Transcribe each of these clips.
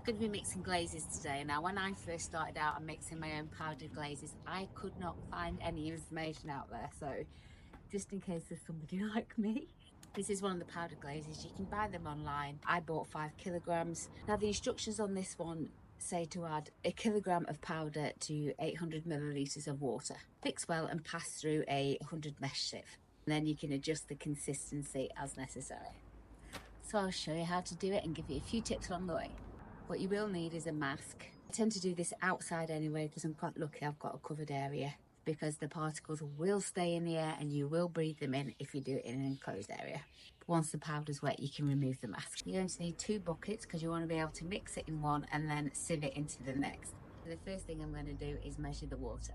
Going to be mixing glazes today. Now, when I first started out and mixing my own powdered glazes, I could not find any information out there. So just in case there's somebody like me, this is one of the powdered glazes. You can buy them online. I bought 5 kilograms. Now, the instructions on this one say to add 1 kilogram of powder to 800 millilitres of water. Mix well and pass through a 100 mesh sieve. And then you can adjust the consistency as necessary. So I'll show you how to do it and give you a few tips along the way. What you will need is a mask. I tend to do this outside anyway because I'm quite lucky I've got a covered area, because the particles will stay in the air and you will breathe them in if you do it in an enclosed area. But once the powder's wet, you can remove the mask. You're going to need 2 buckets because you want to be able to mix it in one and then sieve it into the next. So the first thing I'm going to do is measure the water.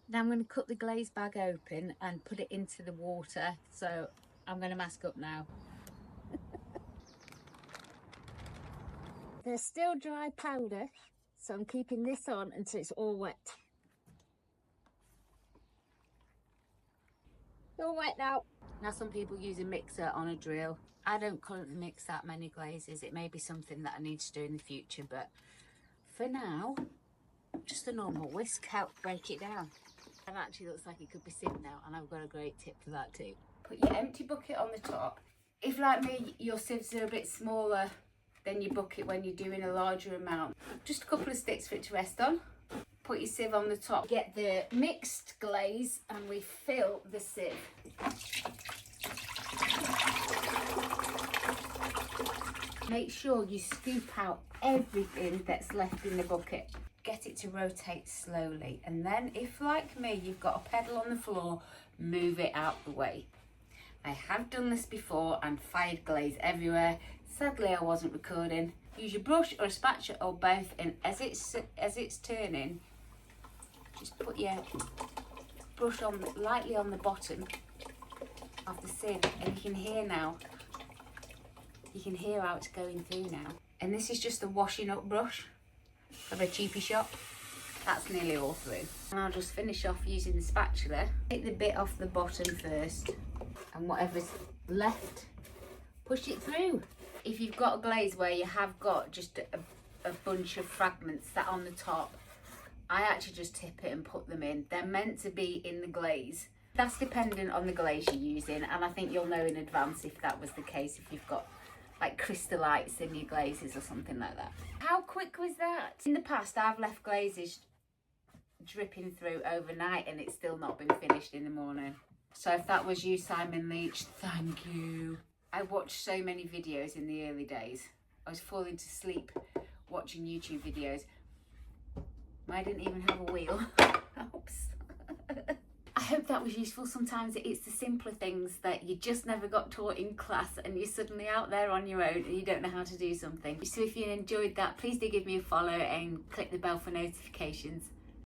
Now I'm going to cut the glaze bag open and put it into the water. So I'm going to mask up now. There's still dry powder, so I'm keeping this on until it's all wet. It's all wet now. Now some people use a mixer on a drill. I don't currently mix that many glazes. It may be something that I need to do in the future, but for now, just a normal whisk helps break it down. It actually looks like it could be sieved now, and I've got a great tip for that too. Put your empty bucket on the top. If, like me, your sieves are a bit smaller than your bucket when you're doing a larger amount, just a couple of sticks for it to rest on. Put your sieve on the top. Get the mixed glaze and we fill the sieve. Make sure you scoop out everything that's left in the bucket. Get it to rotate slowly, and then if, like me, you've got a pedal on the floor, move it out the way. I have done this before and fired glaze everywhere. Sadly, I wasn't recording. Use your brush or a spatula or both, and as it's turning, just put your brush on lightly on the bottom of the sieve, and you can hear now. You can hear how it's going through now. And this is just a washing up brush of a cheapy shop. That's nearly all through. And I'll just finish off using the spatula. Take the bit off the bottom first, and whatever's left, push it through. If you've got a glaze where you have got just a bunch of fragments sat on the top, I actually just tip it and put them in. They're meant to be in the glaze. That's dependent on the glaze you're using, and I think you'll know in advance if that was the case, if you've got like crystallites in your glazes or something like that. How quick was that? In the past, I've left glazes dripping through overnight and it's still not been finished in the morning. So if that was you, Simon Leach, thank you. I watched so many videos in the early days. I was falling to sleep watching YouTube videos. I didn't even have a wheel. Oops. I hope that was useful. Sometimes it's the simpler things that you just never got taught in class and you're suddenly out there on your own and you don't know how to do something. So if you enjoyed that, please do give me a follow and click the bell for notifications.